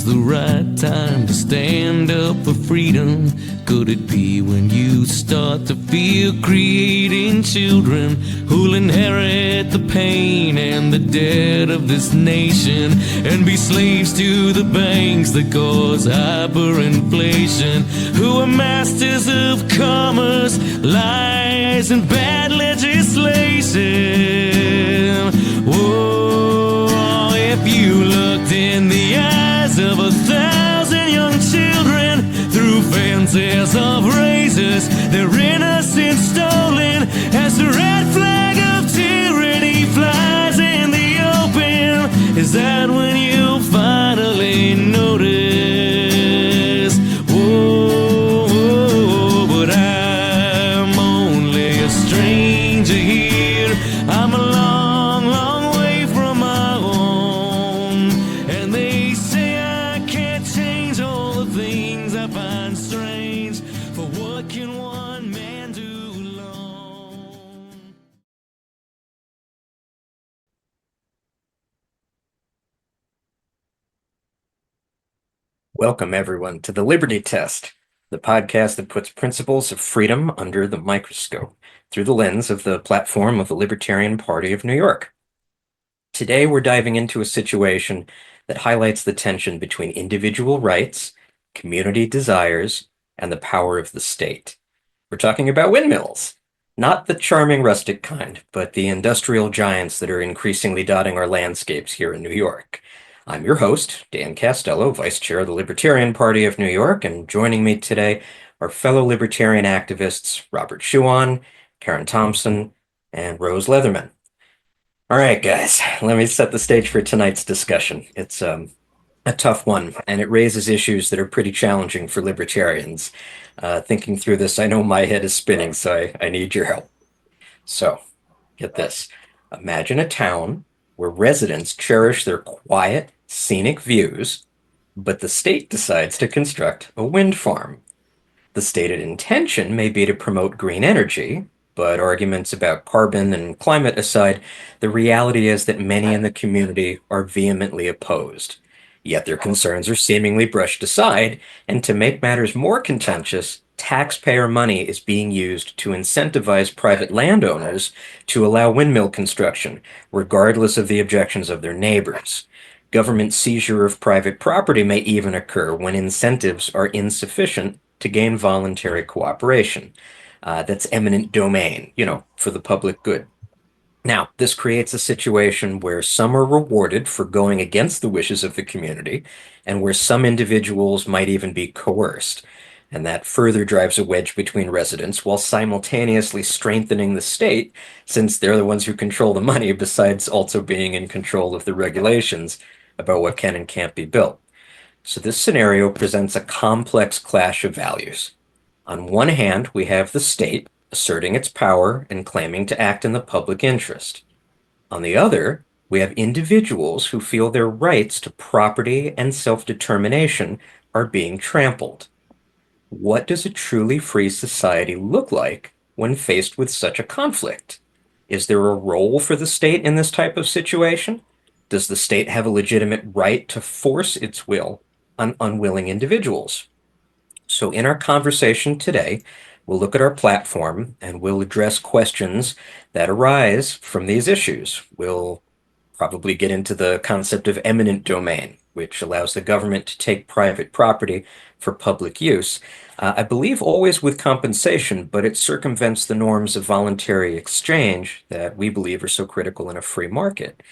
the right time to stand up for freedom? Could it be when you start to feel creating children who'll inherit the pain and the debt of this nation and be slaves to the banks that cause hyperinflation, who are masters of commerce, lies, and bad legislation? Whoa, if you looked in the eyes of 1,000 young children through fences of razors, their innocence stolen as the red flag of tyranny flies in the open, is that when you finally notice? Whoa, whoa, but I'm only a stranger here. I'm a long, long way from my home, and they say I can't change all the things I find strange, for what can one man do alone? Welcome, everyone, to the Liberty Test, the podcast that puts principles of freedom under the microscope through the lens of the platform of the Libertarian Party of New York. Today, we're diving into a situation that highlights the tension between individual rights, community desires, and the power of the state. We're talking about windmills. Not the charming rustic kind, but the industrial giants that are increasingly dotting our landscapes here in New York. I'm your host, Dan Castello, Vice Chair of the Libertarian Party of New York, and joining me today are fellow Libertarian activists Robert Schuon, Karyn Thompson, and Rose Leatherman. All right, guys, let me set the stage for tonight's discussion. It's a tough one, and it raises issues that are pretty challenging for libertarians. Thinking through this, I know my head is spinning, so I need your help. So, get this. Imagine a town where residents cherish their quiet, scenic views, but the state decides to construct a wind farm. The stated intention may be to promote green energy, but arguments about carbon and climate aside, the reality is that many in the community are vehemently opposed. Yet their concerns are seemingly brushed aside, and to make matters more contentious, taxpayer money is being used to incentivize private landowners to allow windmill construction, regardless of the objections of their neighbors. Government seizure of private property may even occur when incentives are insufficient to gain voluntary cooperation. That's eminent domain, for the public good. Now, this creates a situation where some are rewarded for going against the wishes of the community, and where some individuals might even be coerced. And that further drives a wedge between residents while simultaneously strengthening the state, since they're the ones who control the money, besides also being in control of the regulations about what can and can't be built. So this scenario presents a complex clash of values. On one hand, we have the state asserting its power and claiming to act in the public interest. On the other, we have individuals who feel their rights to property and self-determination are being trampled. What does a truly free society look like when faced with such a conflict? Is there a role for the state in this type of situation? Does the state have a legitimate right to force its will on unwilling individuals? So in our conversation today, we'll look at our platform and we'll address questions that arise from these issues. We'll probably get into the concept of eminent domain, which allows the government to take private property for public use. I believe always with compensation, but it circumvents the norms of voluntary exchange that we believe are so critical in a free market.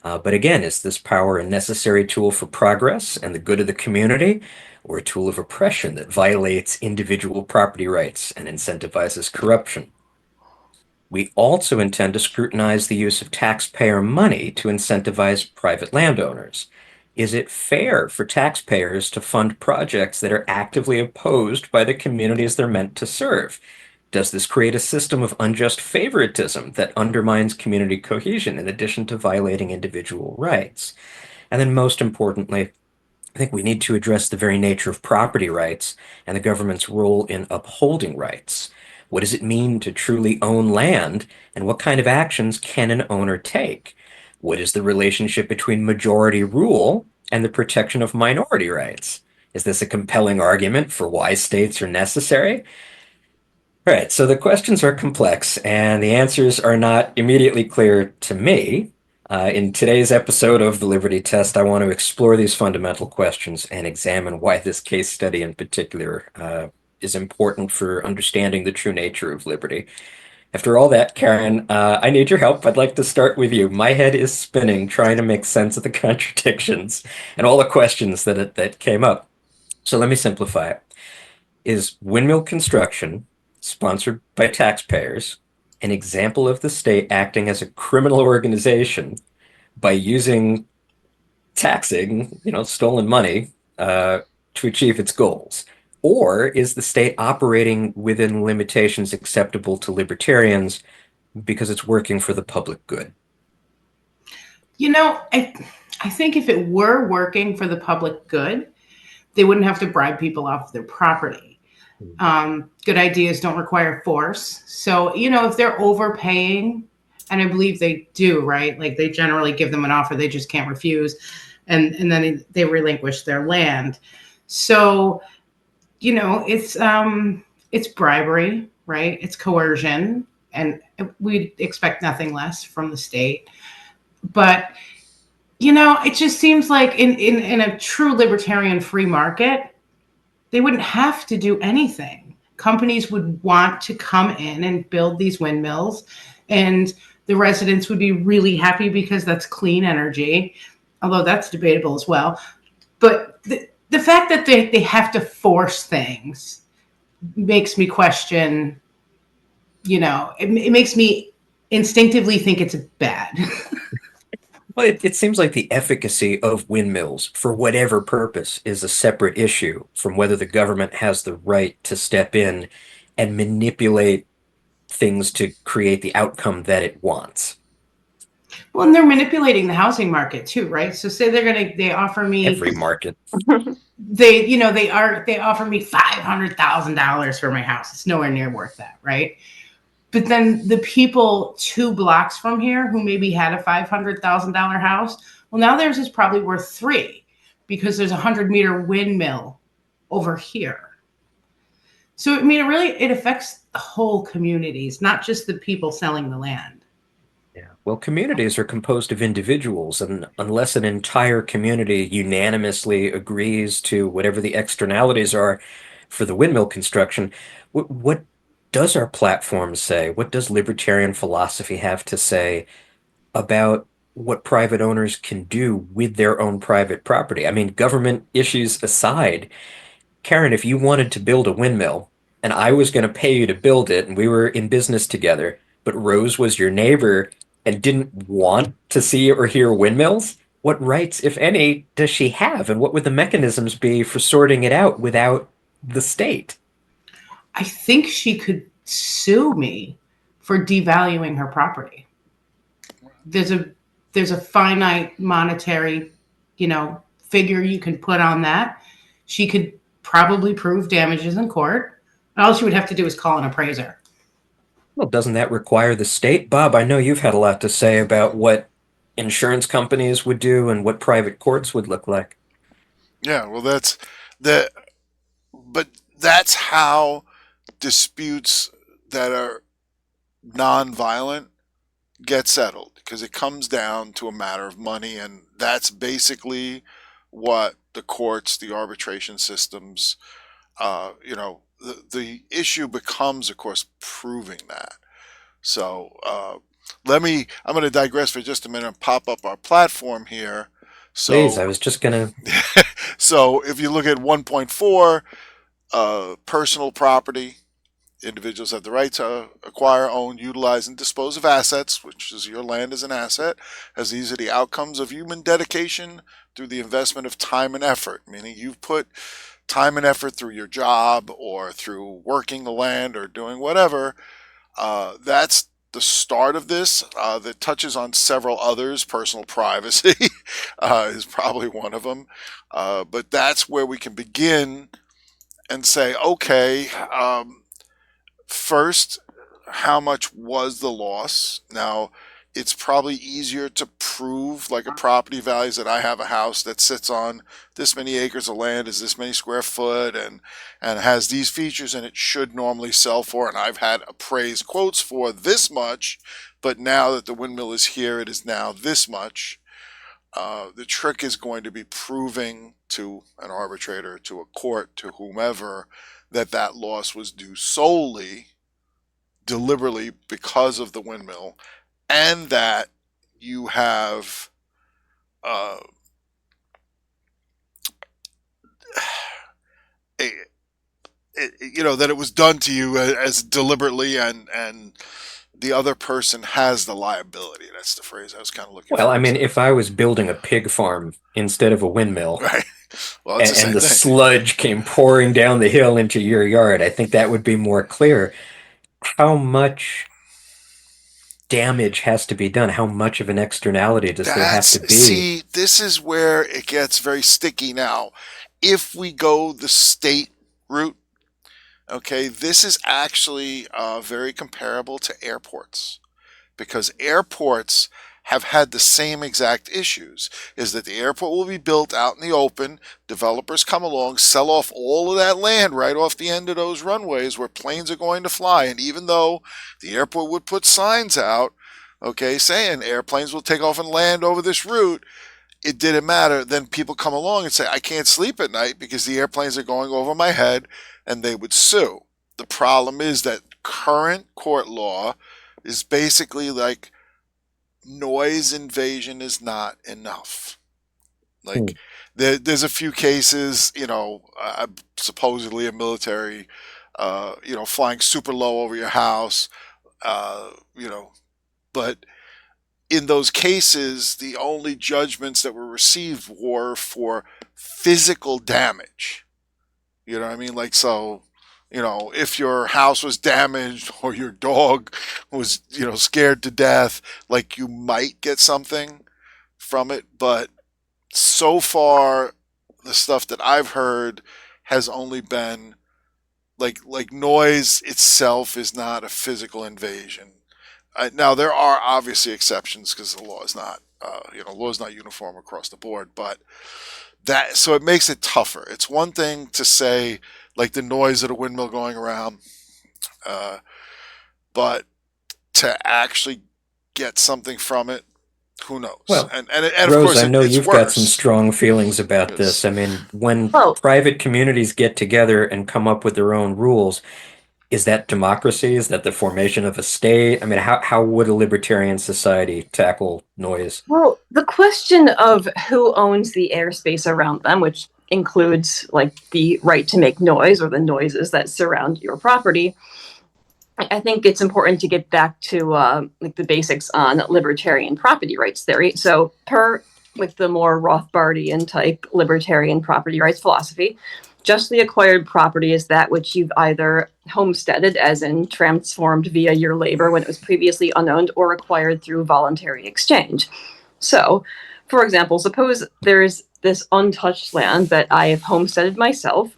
But again, is this power a necessary tool for progress and the good of the community, or a tool of oppression that violates individual property rights and incentivizes corruption? We also intend to scrutinize the use of taxpayer money to incentivize private landowners. Is it fair for taxpayers to fund projects that are actively opposed by the communities they're meant to serve? Does this create a system of unjust favoritism that undermines community cohesion in addition to violating individual rights? And then most importantly, I think we need to address the very nature of property rights and the government's role in upholding rights. What does it mean to truly own land, and what kind of actions can an owner take? What is the relationship between majority rule and the protection of minority rights. Is this a compelling argument for why states are necessary? All right, so the questions are complex and the answers are not immediately clear to me. In today's episode of the Liberty Test, I want to explore these fundamental questions and examine why this case study in particular is important for understanding the true nature of liberty. After all that, Karyn, I need your help. I'd like to start with you. My head is spinning trying to make sense of the contradictions and all the questions that came up. So let me simplify it. Is windmill construction, sponsored by taxpayers, an example of the state acting as a criminal organization by using taxing, stolen money, to achieve its goals? Or is the state operating within limitations acceptable to libertarians because it's working for the public good? I think if it were working for the public good, they wouldn't have to bribe people off their property. Good ideas don't require force. So, if they're overpaying, and I believe they do, right? Like they generally give them an offer they just can't refuse, and then they relinquish their land. So, it's bribery, right? It's coercion, and we expect nothing less from the state. But it just seems like in a true libertarian free market, they wouldn't have to do anything. Companies would want to come in and build these windmills, and the residents would be really happy because that's clean energy, although that's debatable as well. But the fact that they have to force things makes me question, it makes me instinctively think it's bad. Well, it seems like the efficacy of windmills for whatever purpose is a separate issue from whether the government has the right to step in and manipulate things to create the outcome that it wants. Well, and they're manipulating the housing market too, right? So say they offer me Every market. they offer me $500,000 for my house. It's nowhere near worth that, right? But then the people 2 blocks from here who maybe had a $500,000 house, well, now theirs is probably worth 3 because there's a 100-meter windmill over here. So I mean, it affects whole communities, not just the people selling the land. Yeah. Well, communities are composed of individuals, and unless an entire community unanimously agrees to whatever the externalities are for the windmill construction, what does our platform say? What does libertarian philosophy have to say about what private owners can do with their own private property? I mean, government issues aside, Karyn, if you wanted to build a windmill and I was going to pay you to build it and we were in business together, but Rose was your neighbor and didn't want to see or hear windmills, what rights, if any, does she have? And what would the mechanisms be for sorting it out without the state? I think she could sue me for devaluing her property. There's a finite monetary, figure you can put on that. She could probably prove damages in court. All she would have to do is call an appraiser. Well, doesn't that require the state? Bob, I know you've had a lot to say about what insurance companies would do and what private courts would look like. Yeah, well, the but that's how disputes that are nonviolent get settled because it comes down to a matter of money, and that's basically what the courts, the arbitration systems, the issue becomes, of course, proving that. So I'm going to digress for just a minute and pop up our platform here. Please, I So, was just gonna. so if you look at 1.4, personal property, individuals have the right to acquire, own, utilize, and dispose of assets, which is your land as an asset, as these are the outcomes of human dedication through the investment of time and effort, meaning you've put time and effort through your job or through working the land or doing whatever. That's the start of this that touches on several others. Personal privacy is probably one of them. But that's where we can begin and say, okay, first, how much was the loss? Now, it's probably easier to prove like a property values that I have a house that sits on this many acres of land, is this many square foot, and has these features, and it should normally sell for, and I've had appraised quotes for this much, but now that the windmill is here, it is now this much. The trick is going to be proving to an arbitrator, to a court, to whomever, that that loss was due solely, deliberately, because of the windmill, and that you have that it was done to you as deliberately, and the other person has the liability. That's the phrase I was kind of looking for. Well, I mean, if I was building a pig farm instead of a windmill, right. Well, it's and the thing. sludge came pouring down the hill into your yard, I think that would be more clear. How much damage has to be done? How much of an externality does there have to be? See, this is where it gets very sticky now. If we go the state route, okay, this is actually very comparable to airports, because airports have had the same exact issues, is that the airport will be built out in the open, developers come along, sell off all of that land right off the end of those runways where planes are going to fly, and even though the airport would put signs out, okay, saying airplanes will take off and land over this route, it didn't matter. Then people come along and say, I can't sleep at night because the airplanes are going over my head, and they would sue. The problem is that current court law is basically like noise invasion is not enough. Like there's a few cases, supposedly a military, flying super low over your house, but in those cases, the only judgments that were received were for physical damage. You know what I mean? Like, so, if your house was damaged or your dog was, scared to death, like, you might get something from it. But so far, the stuff that I've heard has only been like noise itself is not a physical invasion. Now, there are obviously exceptions because the law is not, law is not uniform across the board, but so it makes it tougher. It's one thing to say, like, the noise of the windmill going around, but to actually get something from it, who knows? Well, and Rose, of course, I know it's you've worse. got some strong feelings about this. I mean, when private communities get together and come up with their own rules, is that democracy? Is that the formation of a state? I mean, how would a libertarian society tackle noise? Well, the question of who owns the airspace around them, which includes like the right to make noise or the noises that surround your property, I think it's important to get back to like the basics on libertarian property rights theory. So per like the more Rothbardian type libertarian property rights philosophy, justly acquired property is that which you've either homesteaded, as in transformed via your labor when it was previously unowned, or acquired through voluntary exchange. So, for example, suppose there's this untouched land that I have homesteaded myself.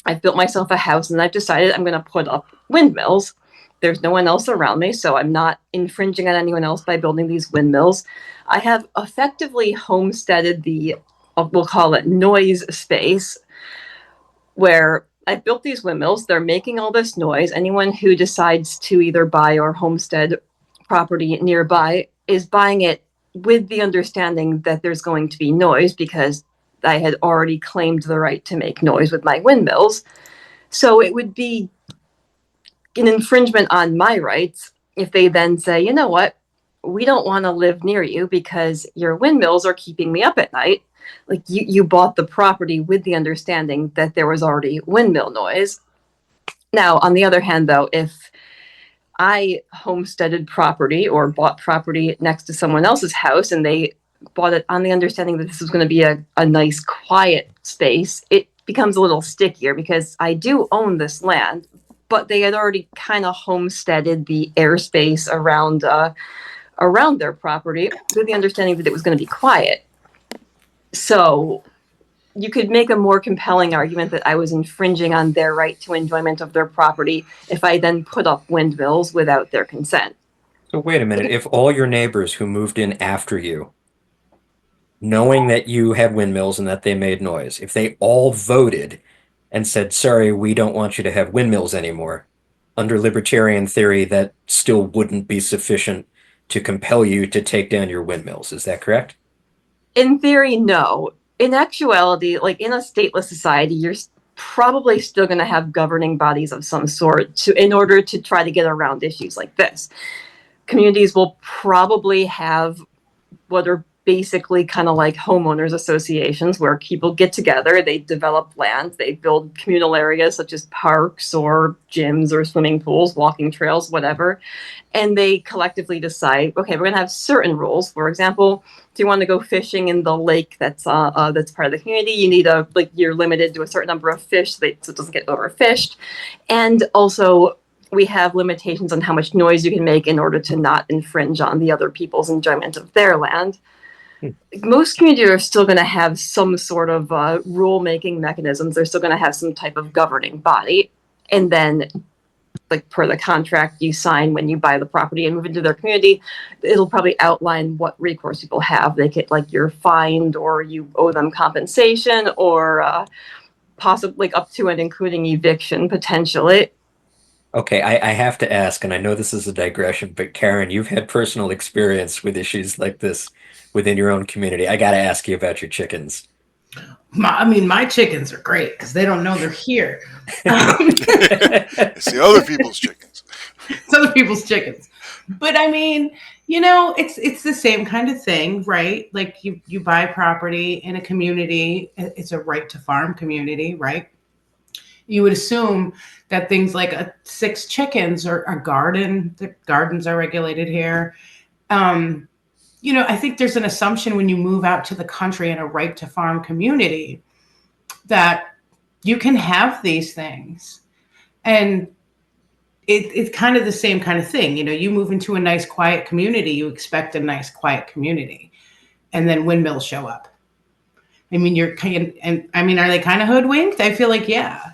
I've built myself a house and I've decided I'm going to put up windmills. There's no one else around me, so I'm not infringing on anyone else by building these windmills. I have effectively homesteaded the, we'll call it noise space, where I built these windmills. They're making all this noise. Anyone who decides to either buy or homestead property nearby is buying it with the understanding that there's going to be noise because I had already claimed the right to make noise with my windmills. So it would be an infringement on my rights if they then say, you know what, we don't want to live near you because your windmills are keeping me up at night. Like you bought the property with the understanding that there was already windmill noise. Now, on the other hand, though, if I homesteaded property or bought property next to someone else's house and they bought it on the understanding that this was going to be a nice, quiet space, it becomes a little stickier because I do own this land, but they had already kind of homesteaded the airspace around their property with the understanding that it was going to be quiet. So you could make a more compelling argument that I was infringing on their right to enjoyment of their property if I then put up windmills without their consent. So wait a minute. If all your neighbors who moved in after you, knowing that you had windmills and that they made noise, if they all voted and said, sorry, we don't want you to have windmills anymore, under libertarian theory, that still wouldn't be sufficient to compel you to take down your windmills. Is that correct? In theory, no. In actuality, like in a stateless society, you're probably still going to have governing bodies of some sort in order to try to get around issues like this. Communities will probably have what are basically kind of like homeowners associations where people get together, they develop land, they build communal areas such as parks or gyms or swimming pools, walking trails, whatever. And they collectively decide, okay, we're going to have certain rules. For example, if you want to go fishing in the lake that's part of the community, you need you're limited to a certain number of fish so it doesn't get overfished. And also, we have limitations on how much noise you can make in order to not infringe on the other people's enjoyment of their land. Most communities are still going to have some sort of rule-making mechanisms. They're still going to have some type of governing body. And then, like per the contract you sign when you buy the property and move into their community, it'll probably outline what recourse people have. They get you're fined or you owe them compensation or possibly up to and including eviction potentially. Okay, I have to ask, and I know this is a digression, but Karyn, you've had personal experience with issues like this within your own community. I got to ask you about your chickens. My chickens are great because they don't know they're here. It's the other people's chickens. It's other people's chickens. But it's the same kind of thing, right? Like you buy property in a community. It's a right to farm community, right? You would assume that things like 6 chickens or a garden, the gardens are regulated here. I think there's an assumption when you move out to the country in a right to farm community that you can have these things. And it's kind of the same kind of thing. You move into a nice, quiet community, you expect a nice, quiet community. And then windmills show up. Are they kind of hoodwinked? I feel like, yeah.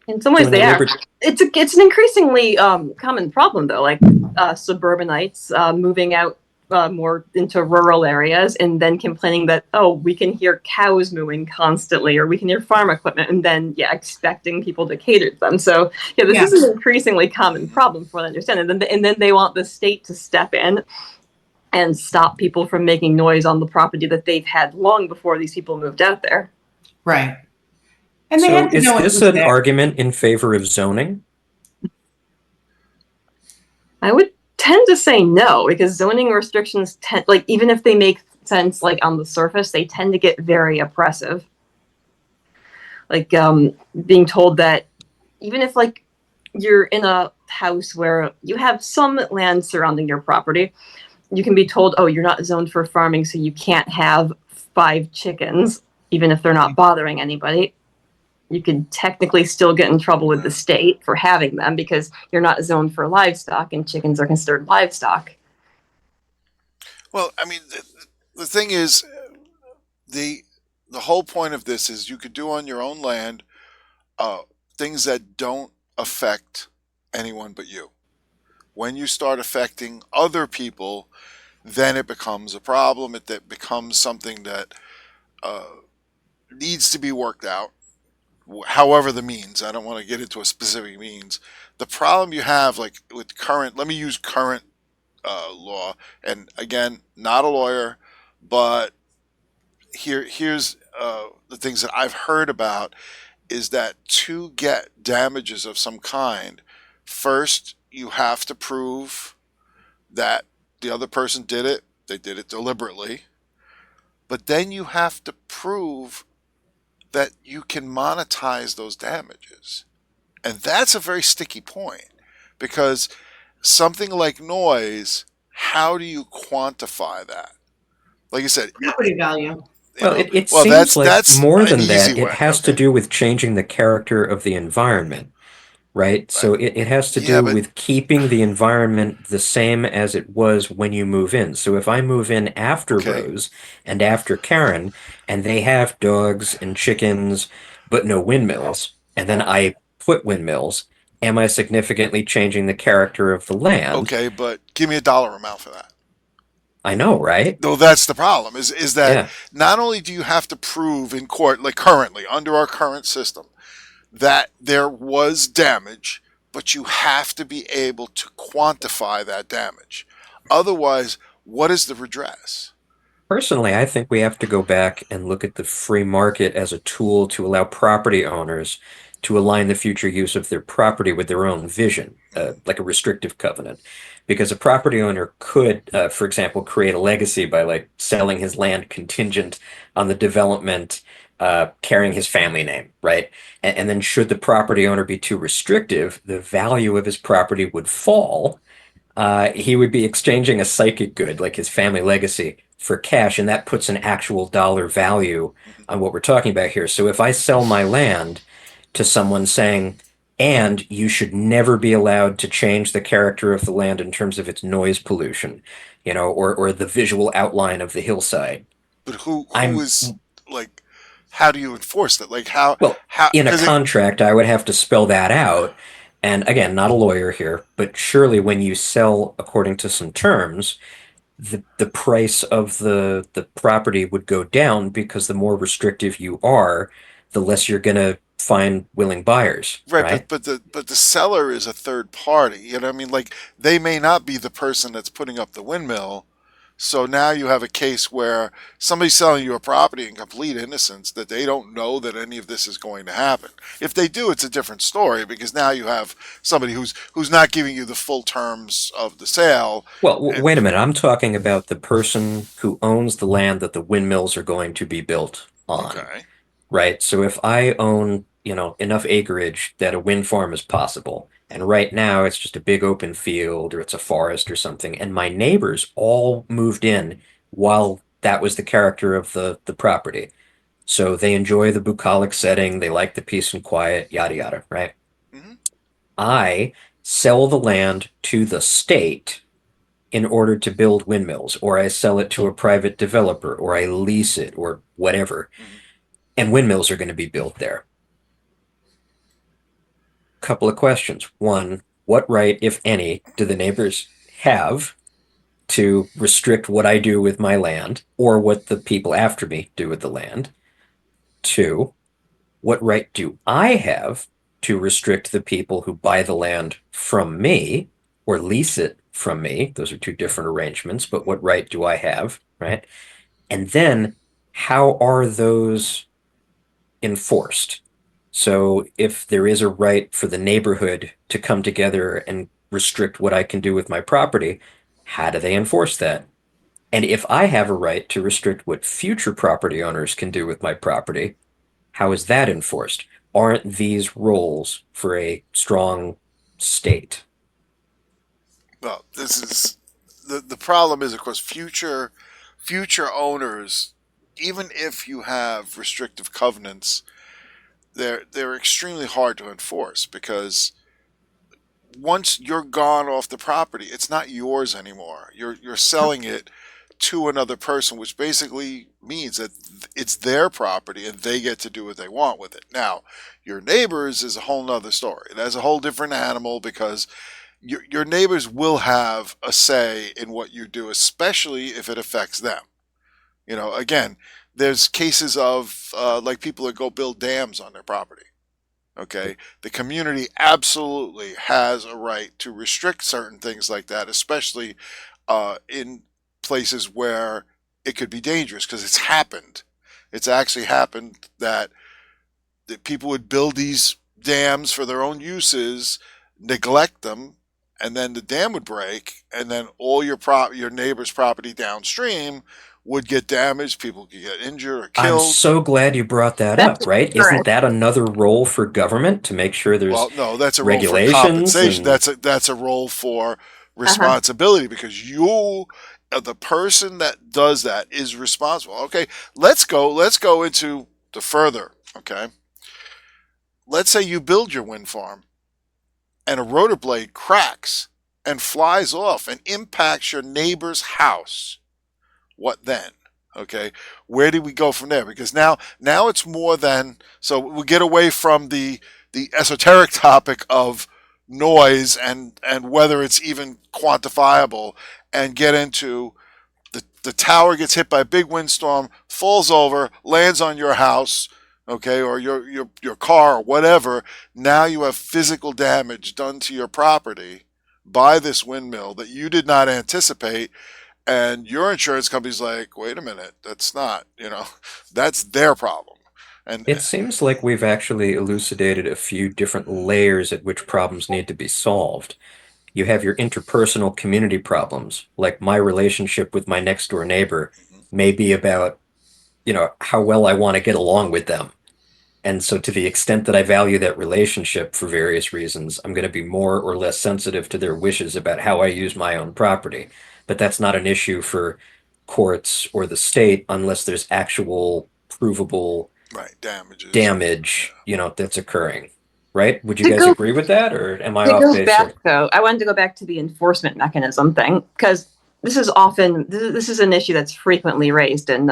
In some ways, they are. It's an increasingly common problem, though. Like suburbanites moving out more into rural areas, and then complaining that we can hear cows mooing constantly, or we can hear farm equipment, and then expecting people to cater to them. So this is an increasingly common problem for them to understand. And then they want the state to step in and stop people from making noise on the property that they've had long before these people moved out there. Right. And they So is this an argument in favor of zoning? I would tend to say no, because zoning restrictions even if they make sense on the surface, they tend to get very oppressive. Being told that even if you're in a house where you have some land surrounding your property, you can be told, you're not zoned for farming, so you can't have 5 chickens, even if they're not bothering anybody. You could technically still get in trouble with the state for having them because you're not zoned for livestock, and chickens are considered livestock. Well, the thing is, the whole point of this is you could do on your own land things that don't affect anyone but you. When you start affecting other people, then it becomes a problem. It becomes something that needs to be worked out. However the means, I don't want to get into a specific means. The problem you have, with let me use current law, and again, not a lawyer, but here's the things that I've heard about, is that to get damages of some kind, first you have to prove that the other person did it, they did it deliberately, but then you have to prove that you can monetize those damages. And that's a very sticky point, because something like noise, how do you quantify that? Like you said, property value. Well, it seems that's more than that. It has to do with changing the character of the environment, right? So it has to do with keeping the environment the same as it was when you move in. So if I move in after Rose and after Karyn, and they have dogs and chickens, but no windmills, and then I put windmills, am I significantly changing the character of the land? Okay, but give me a dollar amount for that. I know, right? No, that's the problem. Is that Yeah. not only do you have to prove in court, like currently under our current system, that there was damage, but you have to be able to quantify that damage. Otherwise, what is the redress? Personally, I think we have to go back and look at the free market as a tool to allow property owners to align the future use of their property with their own vision, like a restrictive covenant. Because a property owner could, for example, create a legacy by like selling his land contingent on the development carrying his family name, right? And then should the property owner be too restrictive, the value of his property would fall. He would be exchanging a psychic good, like his family legacy, for cash, and that puts an actual dollar value on what we're talking about here. So if I sell my land to someone saying, and you should never be allowed to change the character of the land in terms of its noise pollution, or the visual outline of the hillside. But who I'm is like? How do you enforce that? Like how? Well, How? in a Because contract, I would have to spell that out. And again, not a lawyer here, but surely when you sell according to some terms, the price of the property would go down because the more restrictive you are, the less you're going to find willing buyers, right, right? but the seller is a third party. You know what I mean? Like they may not be the person that's putting up the windmill. So now you have a case where somebody's selling you a property in complete innocence that they don't know that any of this is going to happen. If they do, it's a different story because now you have somebody who's not giving you the full terms of the sale. Well, And, wait a minute. I'm talking about the person who owns the land that the windmills are going to be built on. okay. Right? So if I own, enough acreage that a wind farm is possible, and right now it's just a big open field or it's a forest or something, and my neighbors all moved in while that was the character of the property. So they enjoy the bucolic setting, they like the peace and quiet, yada yada, right? Hmm. I sell the land to the state in order to build windmills, or I sell it to a private developer, or I lease it, or whatever. Hmm. And windmills are going to be built there. Couple of questions. One, what right, if any, do the neighbors have to restrict what I do with my land or what the people after me do with the land? Two, what right do I have to restrict the people who buy the land from me or lease it from me? Those are two different arrangements, but what right do I have, right? And then how are those enforced? So if there is a right for the neighborhood to come together and restrict what I can do with my property, how do they enforce that? And if I have a right to restrict what future property owners can do with my property, how is that enforced? Aren't these roles for a strong state? Well, this is the problem is of course future owners, even if you have restrictive covenants, they're extremely hard to enforce because once you're gone off the property, it's not yours anymore. You're selling it to another person, which basically means that it's their property and they get to do what they want with it. Now, your neighbors is a whole nother story. That's a whole different animal because your neighbors will have a say in what you do, especially if it affects them. Again, there's cases of like people that go build dams on their property. Okay, the community absolutely has a right to restrict certain things like that, especially in places where it could be dangerous because it's happened. It's actually happened that people would build these dams for their own uses, neglect them, and then the dam would break, and then all your neighbor's property downstream would get damaged. People could get injured or I'm killed. so glad you brought that That's up, right? Isn't correct. that another role for government to make sure there's Well, no, that's a role for regulations compensation. and That's a role for responsibility because the person that does that, is responsible. Okay, let's go into the further. Okay, let's say you build your wind farm and a rotor blade cracks and flies off and impacts your neighbor's house. What then? Okay, where do we go from there? Because now it's more than, so we get away from the esoteric topic of noise and whether it's even quantifiable, and get into the tower gets hit by a big windstorm, falls over, lands on your house, okay, or your car, or whatever. Now you have physical damage done to your property by this windmill that you did not anticipate, and your insurance company's like, wait a minute, that's not, that's their problem. And It seems like we've actually elucidated a few different layers at which problems need to be solved. You have your interpersonal community problems, like my relationship with my next door neighbor may be about, how well I want to get along with them. And so to the extent that I value that relationship for various reasons, I'm going to be more or less sensitive to their wishes about how I use my own property. But that's not an issue for courts or the state unless there's actual provable right, damages. damage, that's occurring. Right? Would you To guys go- agree with that, or am I To off go base back here? though, I wanted to go back to the enforcement mechanism thing, because this is an issue that's frequently raised in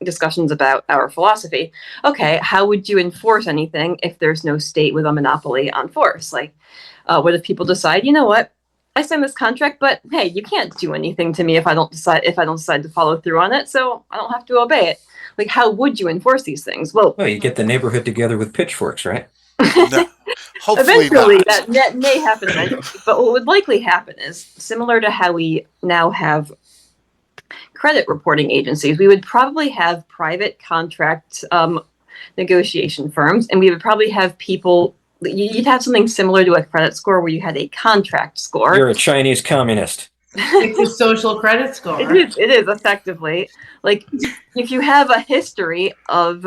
discussions about our philosophy. Okay, how would you enforce anything if there's no state with a monopoly on force? Like, what if people decide, you know what, I signed this contract, but hey, you can't do anything to me if I don't decide to follow through on it, so I don't have to obey it. Like, how would you enforce these things? Well, Well, you get the neighborhood together with pitchforks, right? No, hopefully eventually not. that may happen eventually. But what would likely happen is similar to how we now have credit reporting agencies. We would probably have private contract negotiation firms, and we would probably have people. You'd have something similar to a credit score where you had a contract score. You're a Chinese communist. It's a social credit score. It is effectively like if you have a history of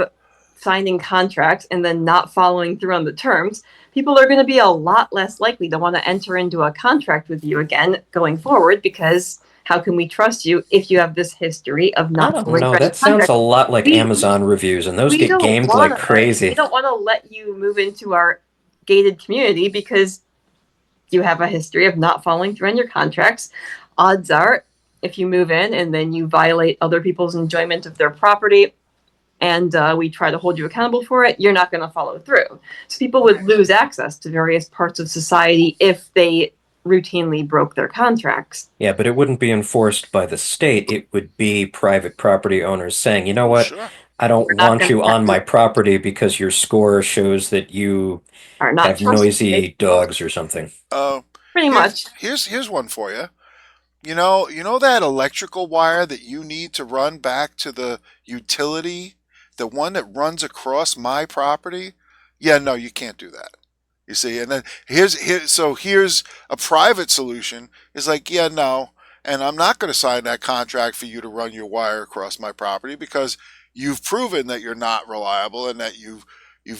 signing contracts and then not following through on the terms, people are going to be a lot less likely to want to enter into a contract with you again going forward, because how can we trust you if you have this history of I not don't following know. through on That sounds a contracts? lot like We- Amazon reviews, and those We get don't gamed wanna- like crazy. We don't want to let you move into our gated community because you have a history of not following through on your contracts. Odds are, if you move in and then you violate other people's enjoyment of their property, and we try to hold you accountable for it, you're not going to follow through. So people would lose access to various parts of society if they routinely broke their contracts. Yeah, but it wouldn't be enforced by the state. It would be private property owners saying, you know what? Sure. I don't not want gonna you on have- my property because your score shows that you Are not have trusted. noisy dogs or something. Pretty much. Here's one for you. You know that electrical wire that you need to run back to the utility, the one that runs across my property? Yeah, no, you can't do that. You see, and then here's a private solution is like, yeah, no, and I'm not going to sign that contract for you to run your wire across my property because you've proven that you're not reliable and that you've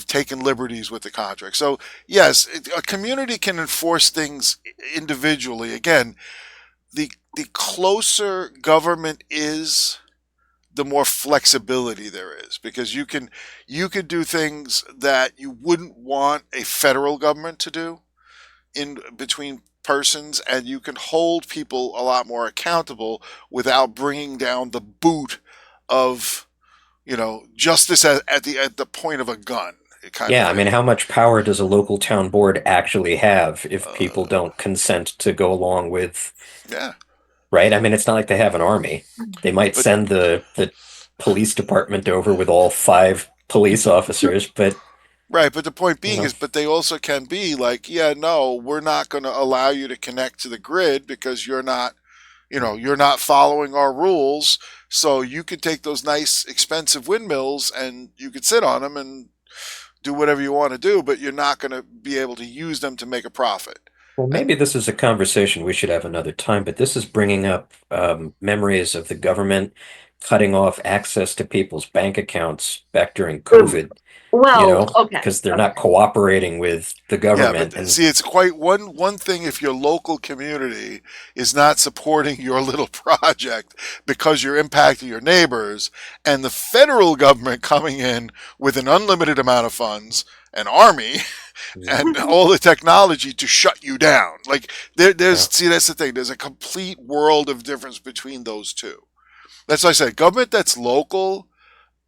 taken liberties with the contract. So yes, a community can enforce things individually. Again, the closer government is, the more flexibility there is, because you can do things that you wouldn't want a federal government to do in between persons, and you can hold people a lot more accountable without bringing down the boot of justice at the point of a gun. Yeah, I mean, how much power does a local town board actually have if people don't consent to go along with? Yeah. Right? I mean, it's not like they have an army. They might send the police department over with all 5 police officers, but right. But the point being is, but they also can be like, yeah, no, we're not going to allow you to connect to the grid because you're not following our rules. So you could take those nice, expensive windmills and you could sit on them and do whatever you want to do, but you're not going to be able to use them to make a profit. well, maybe this is a conversation we should have another time, but this is bringing up memories of the government cutting off access to people's bank accounts back during COVID, Well, okay. because they're not cooperating with the Yeah, government. but see, it's quite one thing if your local community is not supporting your little project because you're impacting your neighbors, and the federal government coming in with an unlimited amount of funds, an army, and all the technology to shut you down. Like see, that's the thing. There's a complete world of difference between those two. That's why I say government that's local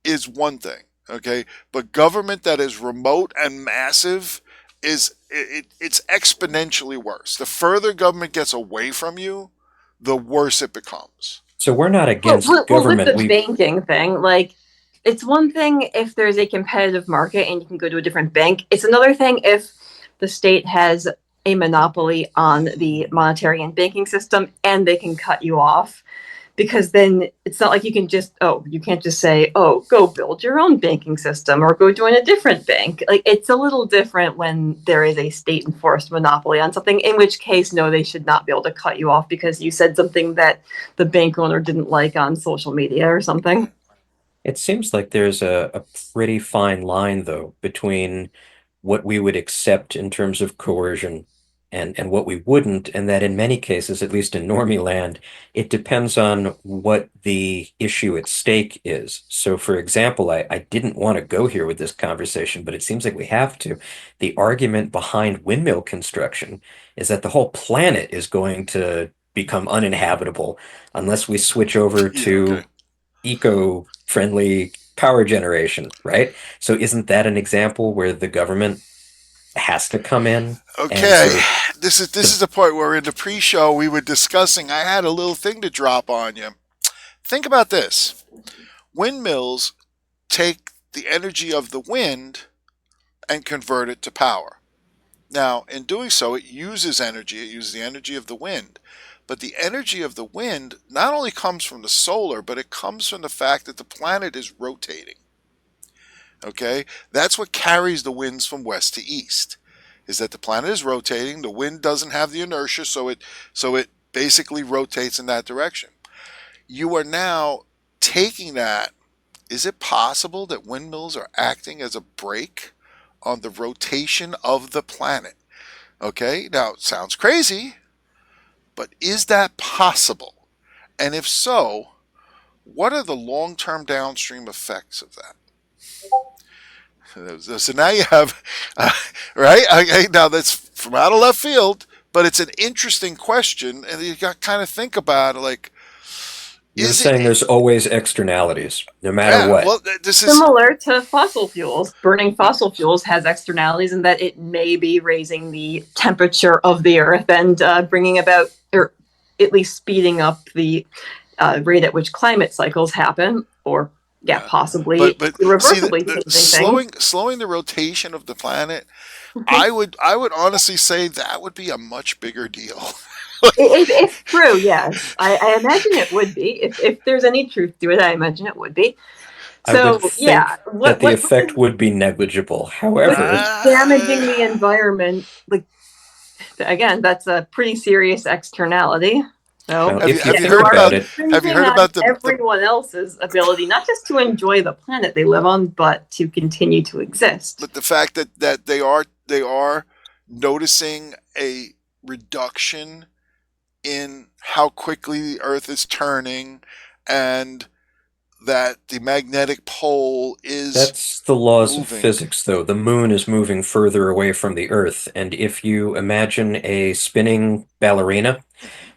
is one thing, okay? But government that is remote and massive it's exponentially worse. The further government gets away from you, the worse it becomes. So we're not against Well, government. with the banking thing, like, it's one thing if there's a competitive market and you can go to a different bank. It's another thing if the state has a monopoly on the monetary and banking system and they can cut you off. Because then it's not like you can't just say, oh, go build your own banking system or go join a different bank. Like, it's a little different when there is a state enforced monopoly on something, in which case, no, they should not be able to cut you off because you said something that the bank owner didn't like on social media or something. It seems like there's a pretty fine line, though, between what we would accept in terms of coercion and what we wouldn't, and that in many cases, at least in normie land, it depends on what the issue at stake is. So, for example, I didn't want to go here with this conversation, but it seems like we have to. The argument behind windmill construction is that the whole planet is going to become uninhabitable unless we switch over to eco-friendly power generation, right? So isn't that an example where the government has to come in? Okay, this is the point where in the pre-show we were discussing. I had a little thing to drop on you. Think about this: windmills take the energy of the wind and convert it to power. Now, in doing so, it uses energy. It uses the energy of the wind. But the energy of the wind not only comes from the solar, but it comes from the fact that the planet is rotating. Okay? That's what carries the winds from west to east, is that the planet is rotating. The wind doesn't have the inertia, so it basically rotates in that direction. You are now taking that. Is it possible that windmills are acting as a brake on the rotation of the planet? Okay? Now, it sounds crazy, but is that possible? And if so, what are the long-term downstream effects of that? So now you have, right? Okay, now that's from out of left field, but it's an interesting question, and you got to kind of think about it, like, you're saying there's always externalities, no matter what. Well, this is similar to fossil fuels. Burning fossil fuels has externalities in that it may be raising the temperature of the earth and bringing about, or at least speeding up the rate at which climate cycles happen, or possibly but irreversibly slowing the rotation of the planet. I would honestly say that would be a much bigger deal. It's true, yes. I imagine it would be. If there's any truth to it, I imagine it would be. I would think that the effect would be negligible. However, damaging the environment, like, again, that's a pretty serious externality. So have you heard about it? Have you heard about everyone else's ability, not just to enjoy the planet they live on, but to continue to exist? But the fact that they are noticing a reduction in how quickly the Earth is turning, and that the magnetic pole is... That's the laws of physics, though. The moon is moving further away from the Earth, and if you imagine a spinning ballerina,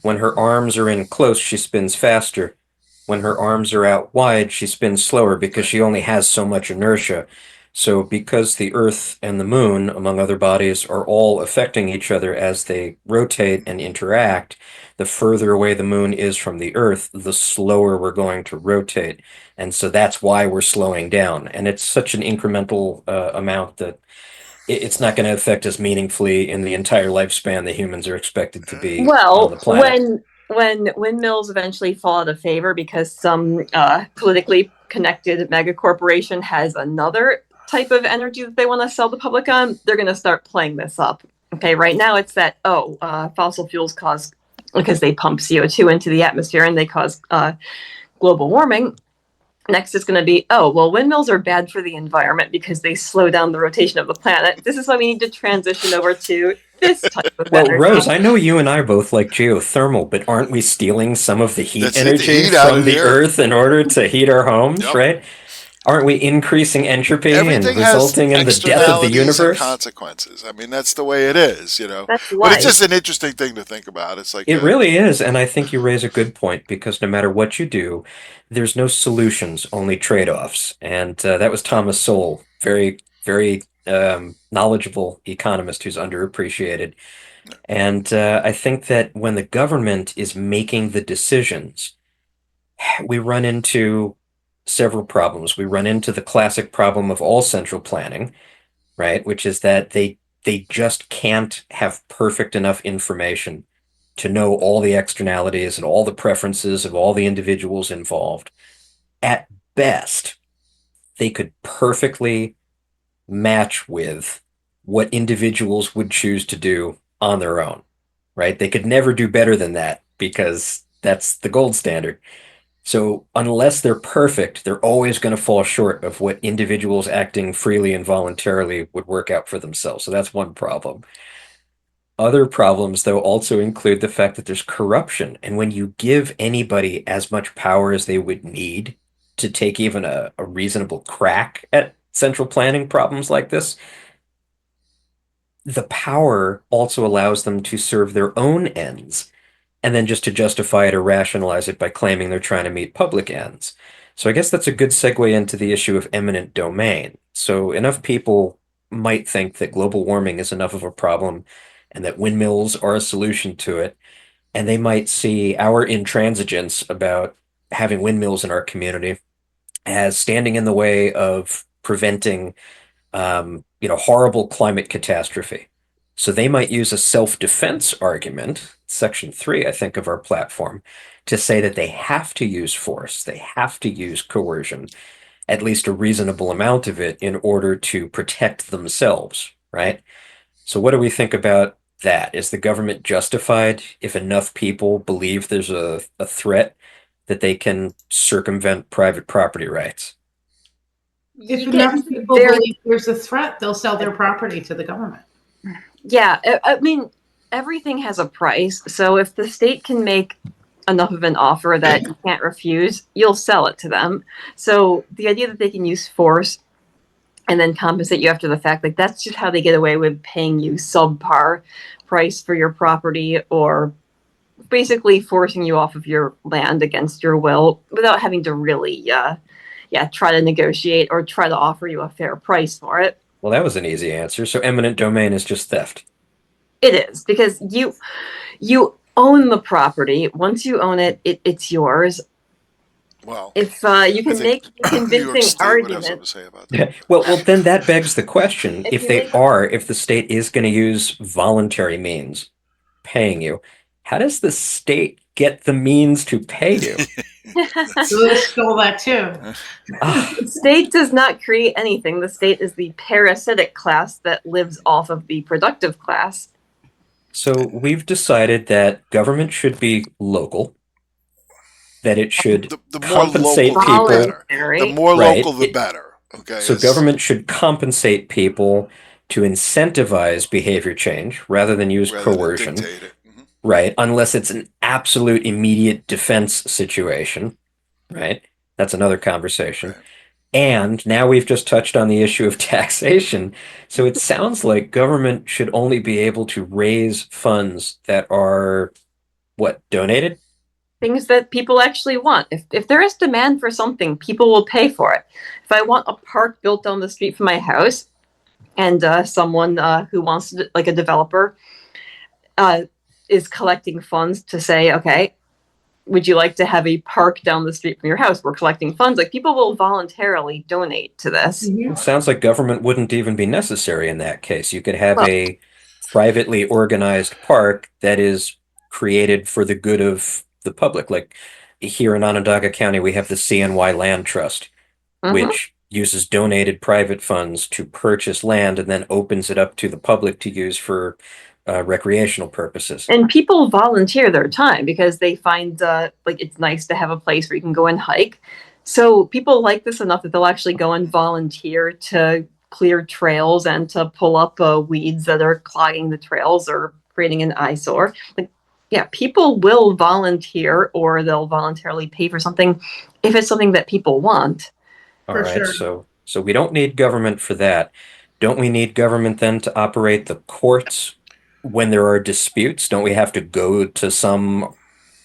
when her arms are in close, she spins faster. When her arms are out wide, she spins slower because she only has so much inertia. So because the Earth and the moon, among other bodies, are all affecting each other as they rotate and interact, the further away the moon is from the Earth, the slower we're going to rotate. And so that's why we're slowing down. And it's such an incremental amount that it's not going to affect us meaningfully in the entire lifespan that humans are expected to be on the planet. When windmills eventually fall out of favor because some politically connected mega corporation has another type of energy that they want to sell the public on, they're going to start playing this up. Okay, right now it's that, fossil fuels cause, because they pump CO2 into the atmosphere and they cause global warming. Next it's going to be, windmills are bad for the environment because they slow down the rotation of the planet. This is why we need to transition over to this type of energy. Rose, I know you and I both like geothermal, but aren't we stealing some of the heat energy from the Earth in order to heat our homes, right? Aren't we increasing entropy and resulting in the death of the universe? Consequences. I mean, that's the way it is, you know. That's but it's just an interesting thing to think about. It's like it really is, and I think you raise a good point, because no matter what you do, there's no solutions, only trade-offs. And that was Thomas Sowell very, very knowledgeable economist who's underappreciated. And I think that when the government is making the decisions, we run into several problems. We run into the classic problem of all central planning, right? Which is that they just can't have perfect enough information to know all the externalities and all the preferences of all the individuals involved. At best, they could perfectly match with what individuals would choose to do on their own, right? They could never do better than that because that's the gold standard. So unless they're perfect, they're always going to fall short of what individuals acting freely and voluntarily would work out for themselves. So that's one problem. Other problems, though, also include the fact that there's corruption. And when you give anybody as much power as they would need to take even a reasonable crack at central planning problems like this, the power also allows them to serve their own ends and then just to justify it or rationalize it by claiming they're trying to meet public ends. So I guess that's a good segue into the issue of eminent domain. So enough people might think that global warming is enough of a problem and that windmills are a solution to it. And they might see our intransigence about having windmills in our community as standing in the way of preventing horrible climate catastrophe. So they might use a self-defense argument, Section 3, I think, of our platform, to say that they have to use force, they have to use coercion, at least a reasonable amount of it, in order to protect themselves, right? So what do we think about that? Is the government justified if enough people believe there's a threat that they can circumvent private property rights? If You enough get people very believe there's a threat, they'll sell their property to the government. Yeah, I mean, everything has a price. So if the state can make enough of an offer that you can't refuse, you'll sell it to them. So the idea that they can use force and then compensate you after the fact, like that's just how they get away with paying you subpar price for your property or basically forcing you off of your land against your will without having to really, try to negotiate or try to offer you a fair price for it. Well, that was an easy answer. So eminent domain is just theft. It is because you own the property. Once you own it, it's yours. Well, If you can make a New York convincing State would have something argument, to say about that. Well, then that begs the question: if if you they make are, if the state is going to use voluntary means paying you, how does the state get the means to pay you? So they stole that too. the state does not create anything. The state is the parasitic class that lives off of the productive class. So we've decided that government should be local, that it should The more compensate local, the people. better. Voluntary. The more Right. local, the better. Okay. So government should compensate people to incentivize behavior change rather than use rather than coercion. dictate it. Right, unless it's an absolute immediate defense situation, right? That's another conversation. Right. And now we've just touched on the issue of taxation. So it sounds like government should only be able to raise funds that are, what, donated? Things that people actually want. If there is demand for something, people will pay for it. If I want a park built down the street from my house, and someone who wants to, like a developer, is collecting funds to say, okay, would you like to have a park down the street from your house? We're collecting funds. Like people will voluntarily donate to this. It sounds like government wouldn't even be necessary in that case. You could have Well, a privately organized park that is created for the good of the public. Like here in Onondaga County, we have the CNY Land Trust, which uses donated private funds to purchase land and then opens it up to the public to use for recreational purposes. And people volunteer their time because they find like it's nice to have a place where you can go and hike. So people like this enough that they'll actually go and volunteer to clear trails and to pull up weeds that are clogging the trails or creating an eyesore. Like, yeah, people will volunteer or they'll voluntarily pay for something if it's something that people want. All For right, sure. so we don't need government for that. Don't we need government then to operate the courts when there are disputes? Don't we have to go to some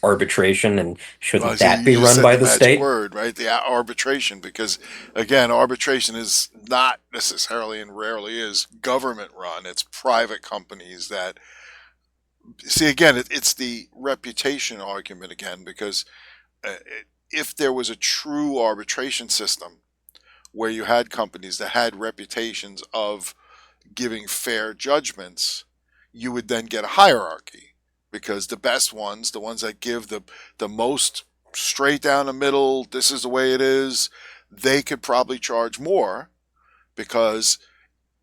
arbitration, and Well, shouldn't see, that be you just run said by the the magic state? word, right? The arbitration, because again, arbitration is not necessarily and rarely is government run. It's private companies that see. Again, it's the reputation argument again, because uh, if there was a true arbitration system where you had companies that had reputations of giving fair judgments, you would then get a hierarchy, because the best ones, the ones that give the most straight down the middle, this is the way it is, they could probably charge more, because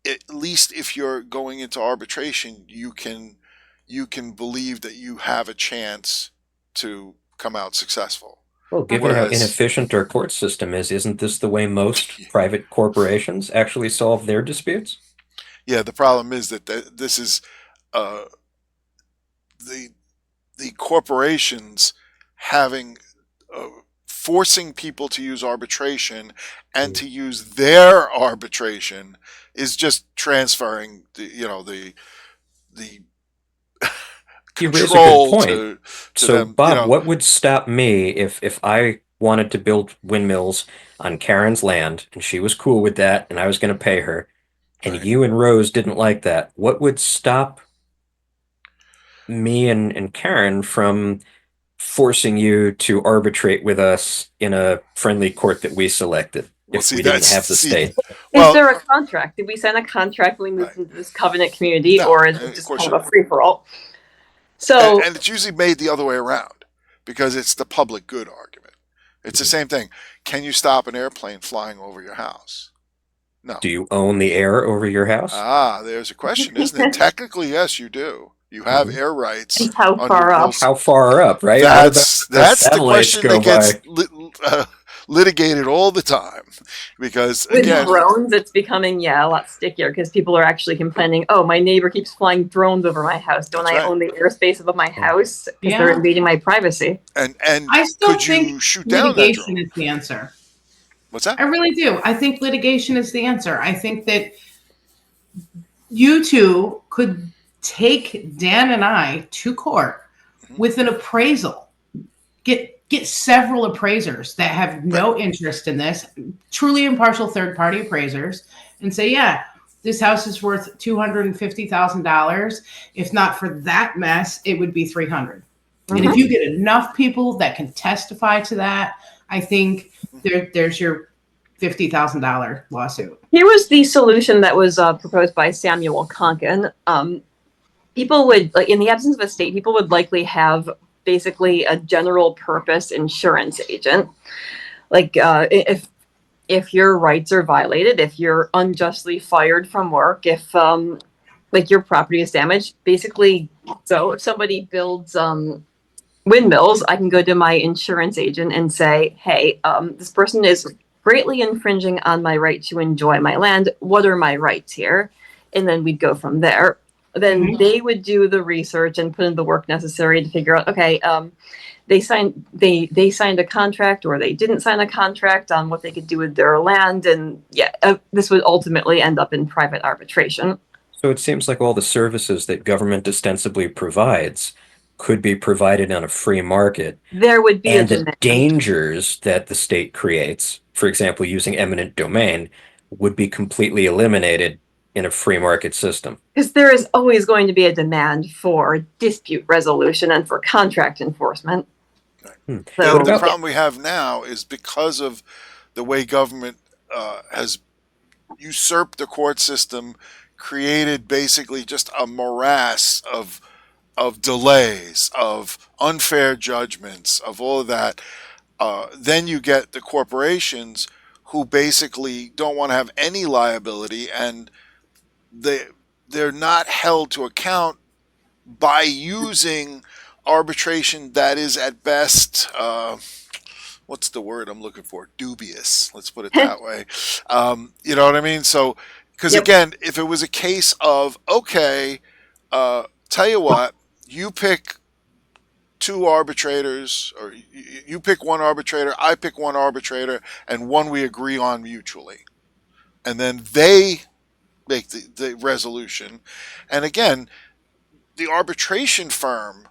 at least if you're going into arbitration, you can believe that you have a chance to come out successful. Well, given how Whereas, inefficient our court system is, isn't this the way most private corporations actually solve their disputes? yeah, the problem is that this is uh, the the corporations having forcing people to use arbitration and to use their arbitration is just transferring the You raise a good control point. to So, them. Bob, what would stop me if I wanted to build windmills on Karen's land and she was cool with that and I was going to pay her, and Right. you and Rose didn't like that? What would stop me and Karen from forcing you to arbitrate with us in a friendly court that we selected Well, if see, we didn't that's have the see, state? Is well, there a contract? Did we sign a contract when we right. moved into this covenant community, No, or is it of just course kind not. of a free for all? and, So and it's usually made the other way around, because it's the public good argument. It's the same thing. Can you stop an airplane flying over your house? No. Do you own the air over your house? Ah, there's a question, isn't it? Technically, yes, you do. You have Mhm. air rights how under far up? those. How far up, right? What about the That's the satellites question go that gets by? litigated all the time, because With again, drones, it's becoming a lot stickier because people are actually complaining. Oh, my neighbor keeps flying drones over my house. Don't that's I right. own the airspace above my house because they're Yeah. invading my privacy? And I still could think you shoot down that litigation drone? is the answer. What's that? I really do. I think litigation is the answer. I think that you two could take Dan and I to court Mhm. with an appraisal. Get several appraisers that have Right. no interest in this, truly impartial third party appraisers, and say, yeah, this house is worth $250,000. If not for that mess, it would be 300. And if you get enough people that can testify to that, I think there's your $50,000 lawsuit. Here was the solution that was proposed by Samuel Konkin. People would, like, in the absence of a state, people would likely have basically a general purpose insurance agent. Like, if your rights are violated, if you're unjustly fired from work, if like your property is damaged, basically. So if somebody builds windmills, I can go to my insurance agent and say, hey, this person is greatly infringing on my right to enjoy my land. What are my rights here? And then we'd go from there. Then they would do the research and put in the work necessary to figure out, okay, they signed a contract or they didn't sign a contract on what they could do with their land. And this would ultimately end up in private arbitration. So it seems like all the services that government ostensibly provides could be provided on a free market, There would be a and the demand. dangers that the state creates, for example, using eminent domain, would be completely eliminated in a free market system. Because there is always going to be a demand for dispute resolution and for contract enforcement. Hmm. So, What The about problem we have now is because of the way government has usurped the court system, created basically just a morass of delays, of unfair judgments, of all of that. Then you get the corporations who basically don't want to have any liability, and they're not held to account by using arbitration that is at best what's the word I'm looking for? Dubious. Let's put it that way. You know what I mean? So, because Yep. again, if it was a case of, okay, tell you what, you pick two arbitrators, or you pick one arbitrator, I pick one arbitrator, and one we agree on mutually. And then they make the resolution. And again, the arbitration firm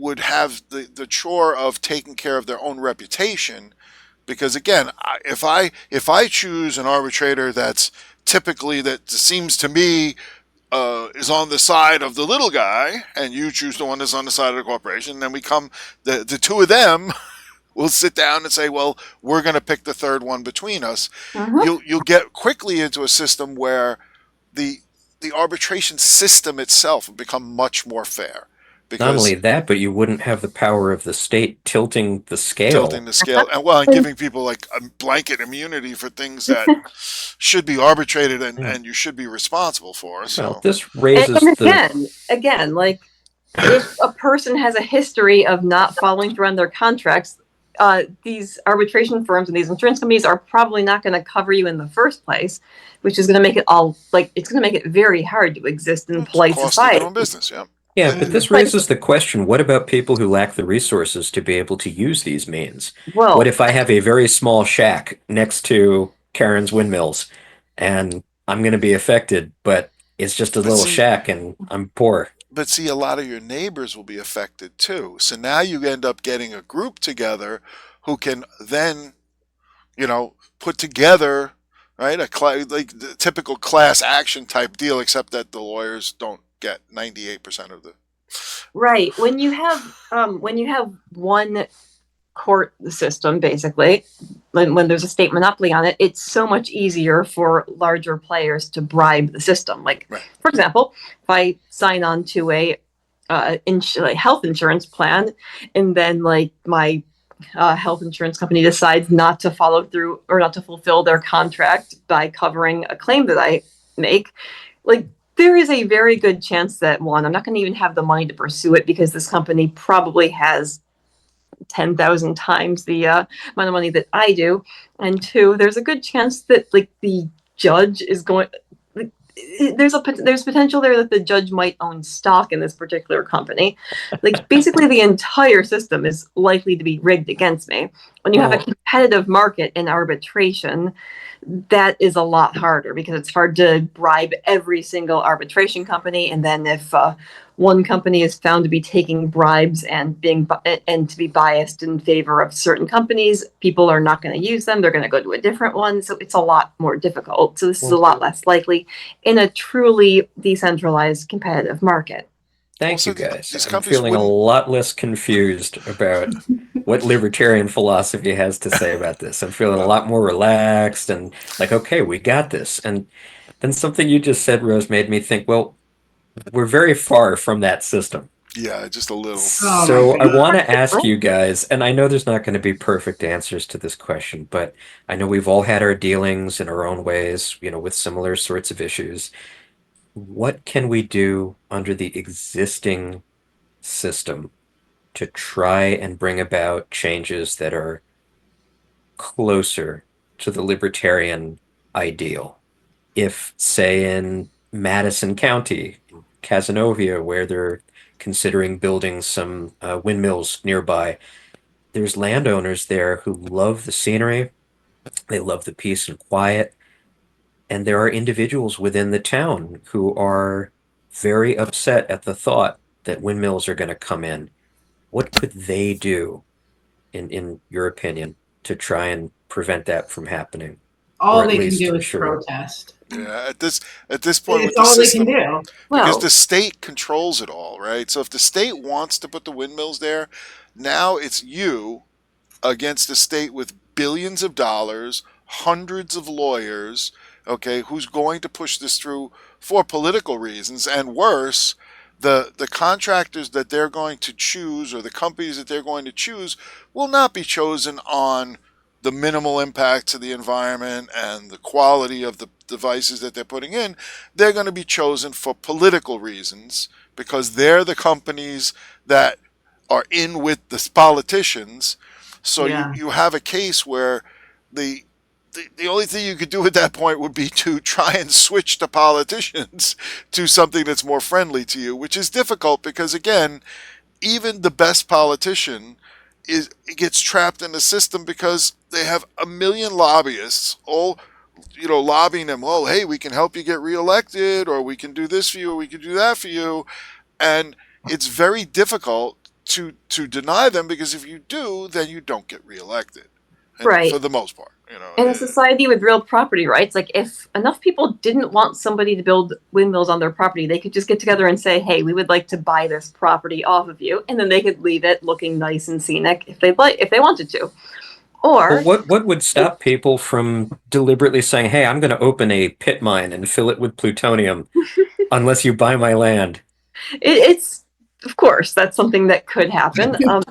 would have the chore of taking care of their own reputation. Because again, if I choose an arbitrator that seems to me is on the side of the little guy, and you choose the one that's on the side of the corporation, then the two of them will sit down and say, well, we're going to pick the third one between us. You'll get quickly into a system where the arbitration system itself will become much more fair. Because not only that, but you wouldn't have the power of the state tilting the scale. And giving people like a blanket immunity for things that should be arbitrated and you should be responsible for. So well, this raises again, like if a person has a history of not following through on their contracts, these arbitration firms and these insurance companies are probably not going to cover you in the first place, which is going to make it it's going to make it very hard to exist in polite society. Their own business, yeah. Yeah, but this raises the question, what about people who lack the resources to be able to use these means? Well, what if I have a very small shack next to Karyn's Windmills and I'm going to be affected, but it's just a little shack and I'm poor? But see, a lot of your neighbors will be affected too. So now you end up getting a group together who can then, put together, right, like the typical class action type deal, except that the lawyers don't get 98% of the. Right. When you have one court system, basically, when there's a state monopoly on it, it's so much easier for larger players to bribe the system. Like, right. For example, if I sign on to a health insurance plan, and then like my health insurance company decides not to follow through or not to fulfill their contract by covering a claim that I make, like, there is a very good chance that, one, I'm not going to even have the money to pursue it because this company probably has 10,000 times the amount of money that I do. And two, there's a good chance that like the judge is going. There's potential there that the judge might own stock in this particular company. Like basically the entire system is likely to be rigged against me. When you have a competitive market in arbitration, that is a lot harder because it's hard to bribe every single arbitration company. And then if one company is found to be taking bribes and to be biased in favor of certain companies, people are not going to use them. They're going to go to a different one. So it's a lot more difficult. So this is a lot less likely in a truly decentralized competitive market. Thank you, guys. I'm feeling a lot less confused about what libertarian philosophy has to say about this. I'm feeling a lot more relaxed and like, okay, we got this. And then something you just said, Rose, made me think, well, we're very far from that system. Yeah, just a little. So I want to ask you guys, and I know there's not going to be perfect answers to this question, but I know we've all had our dealings in our own ways, with similar sorts of issues. What can we do under the existing system to try and bring about changes that are closer to the libertarian ideal? If, say, in Madison County, Casanova, where they're considering building some windmills nearby, there's landowners there who love the scenery, they love the peace and quiet, and there are individuals within the town who are very upset at the thought that windmills are going to come in. What could they do, in your opinion, to try and prevent that from happening? All they can do is protest. Yeah, at this point, it's all they can do. Because the state controls it all, right? So if the state wants to put the windmills there, now it's you against a state with billions of dollars, hundreds of lawyers, okay, who's going to push this through for political reasons, and worse, the contractors that they're going to choose or the companies that they're going to choose will not be chosen on the minimal impact to the environment and the quality of the devices that they're putting in. They're going to be chosen for political reasons because they're the companies that are in with the politicians. So you have a case where the only thing you could do at that point would be to try and switch the politicians to something that's more friendly to you, which is difficult because, again, even the best politician gets trapped in the system because they have a million lobbyists all lobbying them. Oh, hey, we can help you get reelected, or we can do this for you, or we can do that for you. And it's very difficult to deny them, because if you do, then you don't get reelected, and Right. for the most part, In a society with real property rights, like if enough people didn't want somebody to build windmills on their property, they could just get together and say, "Hey, we would like to buy this property off of you," and then they could leave it looking nice and scenic if they wanted to. Or Well, what would stop people from deliberately saying, "Hey, I'm going to open a pit mine and fill it with plutonium unless you buy my land"? it's, of course, that's something that could happen. well,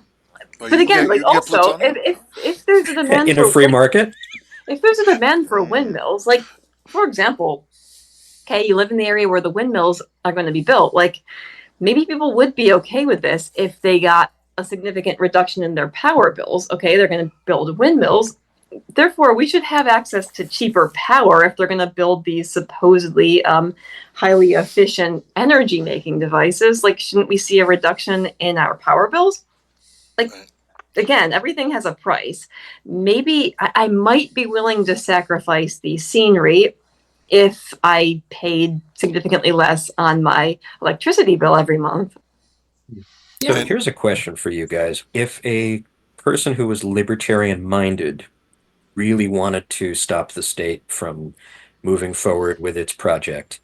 But again, like also, if there's a demand In a free market? if there's a demand for windmills, like for example, okay, you live in the area where the windmills are going to be built, like maybe people would be okay with this if they got a significant reduction in their power bills. Okay, they're going to build windmills. Therefore, we should have access to cheaper power if they're going to build these supposedly highly efficient energy making devices. Like, shouldn't we see a reduction in our power bills? Like, again, everything has a price. Maybe I might be willing to sacrifice the scenery if I paid significantly less on my electricity bill every month. So here's a question for you guys. If a person who was libertarian minded really wanted to stop the state from moving forward with its project,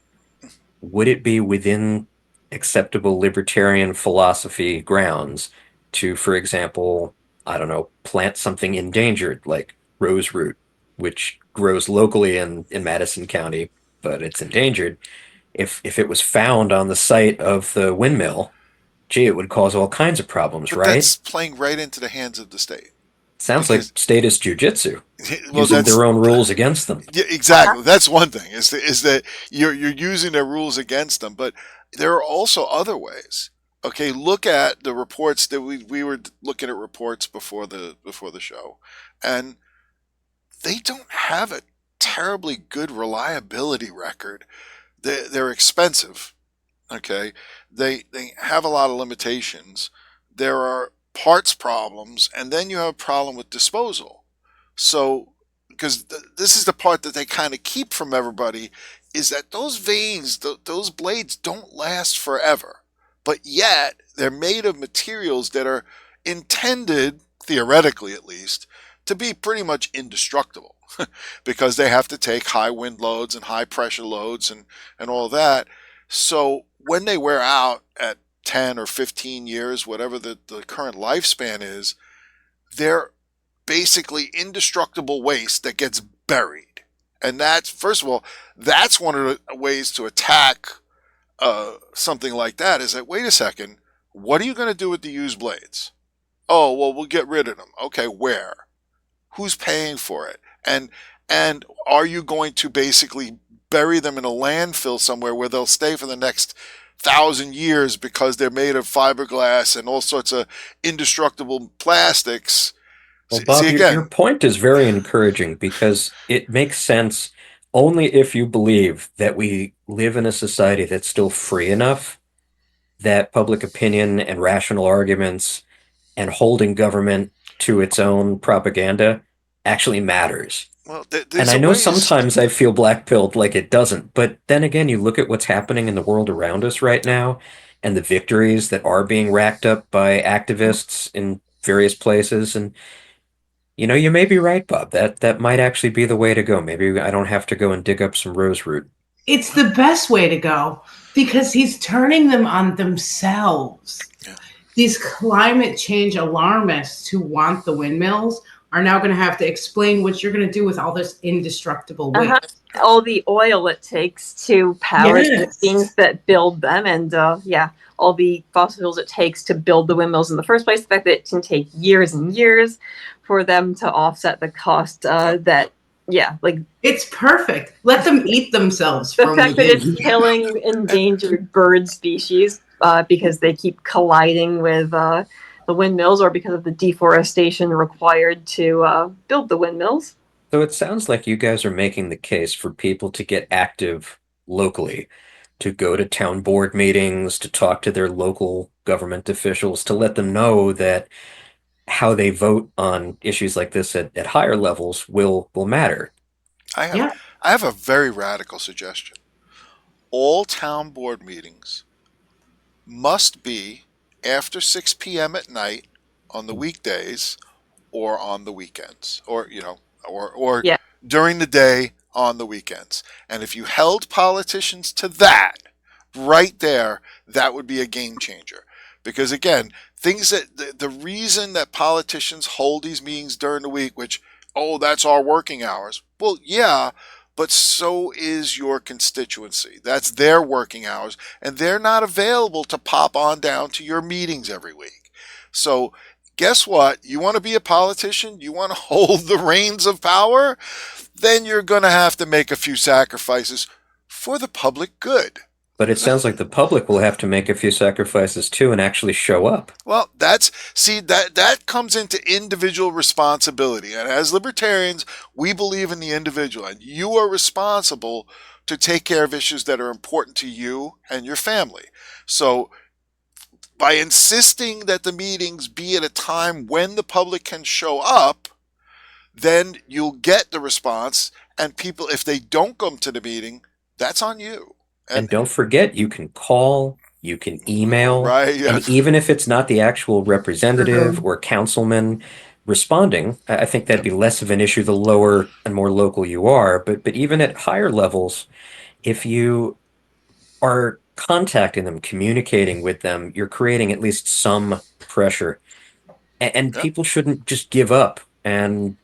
would it be within acceptable libertarian philosophy grounds to, for example, I don't know, plant something endangered like roseroot, which grows locally in Madison County, but it's endangered? If it was found on the site of the windmill, gee, it would cause all kinds of problems, but right? that's playing right into the hands of the state. Sounds Because like statist jujitsu, well, using that's their own rules against them. yeah, exactly. That's one thing is that you're using their rules against them, but there are also other ways. Okay, look at the reports that we were looking at reports before the show, and they don't have a terribly good reliability record. They're expensive. Okay, they have a lot of limitations. There are parts problems, and then you have a problem with disposal. So, because this is the part that they kind of keep from everybody, is that those vanes, those blades don't last forever, but yet they're made of materials that are intended, theoretically at least, to be pretty much indestructible because they have to take high wind loads and high pressure loads and all that. So when they wear out at 10 or 15 years, whatever the current lifespan is, they're basically indestructible waste that gets buried. And that's, first of all, that's one of the ways to attack something like that, is that, wait a second, what are you going to do with the used blades? Oh, well, we'll get rid of them. Okay, where? Who's paying for it? And are you going to basically bury them in a landfill somewhere where they'll stay for the next 1,000 years because they're made of fiberglass and all sorts of indestructible plastics? Well, Bob, your point is very encouraging because it makes sense only if you believe that we live in a society that's still free enough that public opinion and rational arguments and holding government to its own propaganda actually matters. Well, and I know sometimes I feel black-pilled like it doesn't, but then again, you look at what's happening in the world around us right now and the victories that are being racked up by activists in various places, and you may be right, Bob. That might actually be the way to go. Maybe I don't have to go and dig up some roseroot. It's the best way to go because he's turning them on themselves. Yeah. These climate change alarmists who want the windmills are now going to have to explain what you're going to do with all this indestructible waste. All the oil it takes to power the machines that build them, and all the fossil fuels it takes to build the windmills in the first place. The fact that it can take years and years for them to offset the cost it's perfect. Let them eat themselves. The fact that it's killing endangered bird species because they keep colliding with the windmills, or because of the deforestation required to build the windmills. So it sounds like you guys are making the case for people to get active locally, to go to town board meetings, to talk to their local government officials, to let them know that how they vote on issues like this at higher levels will matter. I have a very radical suggestion. All town board meetings must be after 6 p.m. at night on the weekdays or on the weekends, or Yeah. during the day on the weekends. And if you held politicians to that right there, that would be a game changer. Because again, things that the reason that politicians hold these meetings during the week, which, oh, that's our working hours. Well, yeah, but so is your constituency. That's their working hours, and they're not available to pop on down to your meetings every week. So guess what? You want to be a politician? You want to hold the reins of power? Then you're going to have to make a few sacrifices for the public good. But it sounds like the public will have to make a few sacrifices too and actually show up. Well, that comes into individual responsibility. And as libertarians, we believe in the individual, and you are responsible to take care of issues that are important to you and your family. So by insisting that the meetings be at a time when the public can show up, then you'll get the response, and people, if they don't come to the meeting, that's on you. And don't forget, you can call, you can email, right? Yeah. And even if it's not the actual representative or councilman responding, I think that'd be less of an issue the lower and more local you are. But even at higher levels, if you are contacting them, communicating with them, you're creating at least some pressure. And people shouldn't just give up and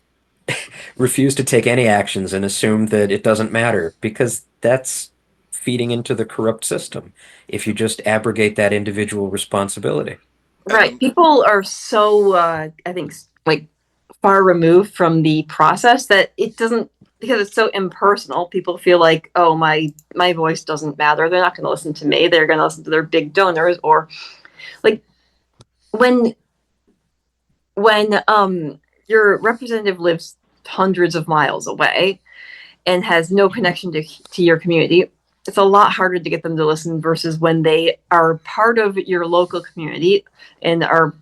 refuse to take any actions and assume that it doesn't matter, because that's feeding into the corrupt system if you just abrogate that individual responsibility. Right. People are so, I think, like, far removed from the process that it doesn't, because it's so impersonal. People feel like, oh, my voice doesn't matter. They're not going to listen to me. They're going to listen to their big donors. Or like when your representative lives hundreds of miles away and has no connection to your community, it's a lot harder to get them to listen versus when they are part of your local community and are,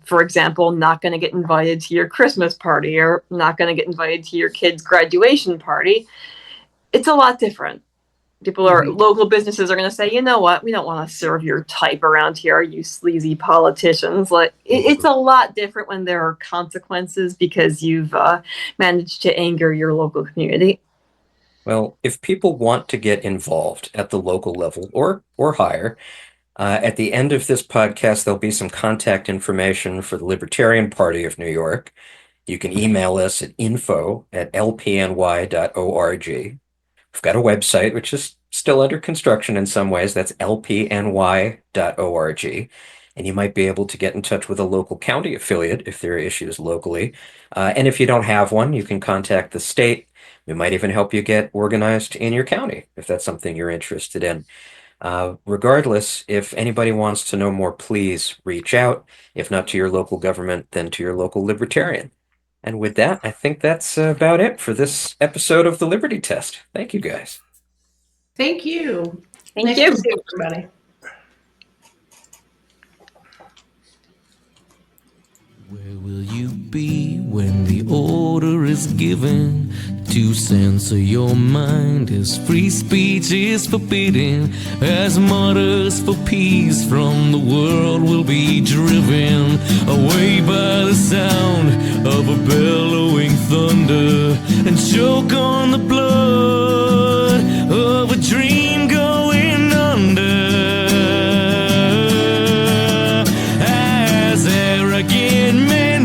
for example, not going to get invited to your Christmas party or not going to get invited to your kid's graduation party. It's a lot different. Local businesses are going to say, you know what, we don't want to serve your type around here, you sleazy politicians. Like, it's a lot different when there are consequences because you've managed to anger your local community. Well, if people want to get involved at the local level or higher, at the end of this podcast, there'll be some contact information for the Libertarian Party of New York. You can email us at info@lpny.org. We've got a website, which is still under construction in some ways. That's lpny.org. And you might be able to get in touch with a local county affiliate if there are issues locally. And if you don't have one, you can contact the state. We might even help you get organized in your county if that's something you're interested in. Regardless, if anybody wants to know more, please reach out. If not to your local government, then to your local libertarian. And with that, I think that's about it for this episode of the Liberty Test. Thank you, guys. Thank you. Thank you. To see everybody. Where will you be when the order is given to censor your mind as free speech is forbidden, as martyrs for peace from the world will be driven away by the sound of a bellowing thunder and choke on the blood of a dream going under?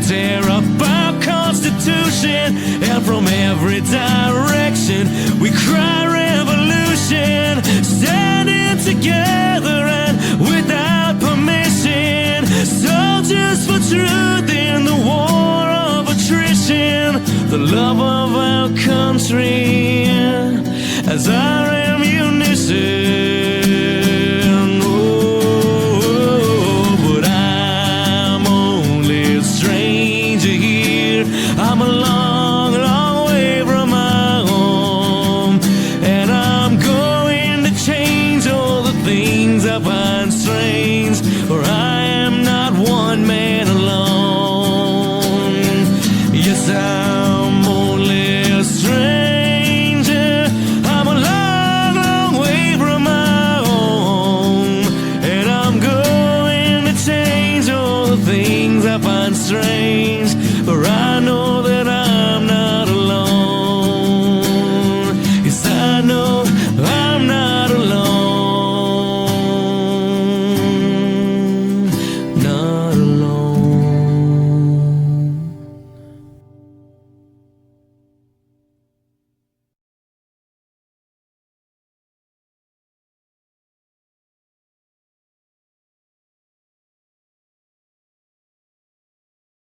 Tear up our Constitution, and from every direction we cry revolution, standing together and without permission, soldiers for truth in the war of attrition, the love of our country as our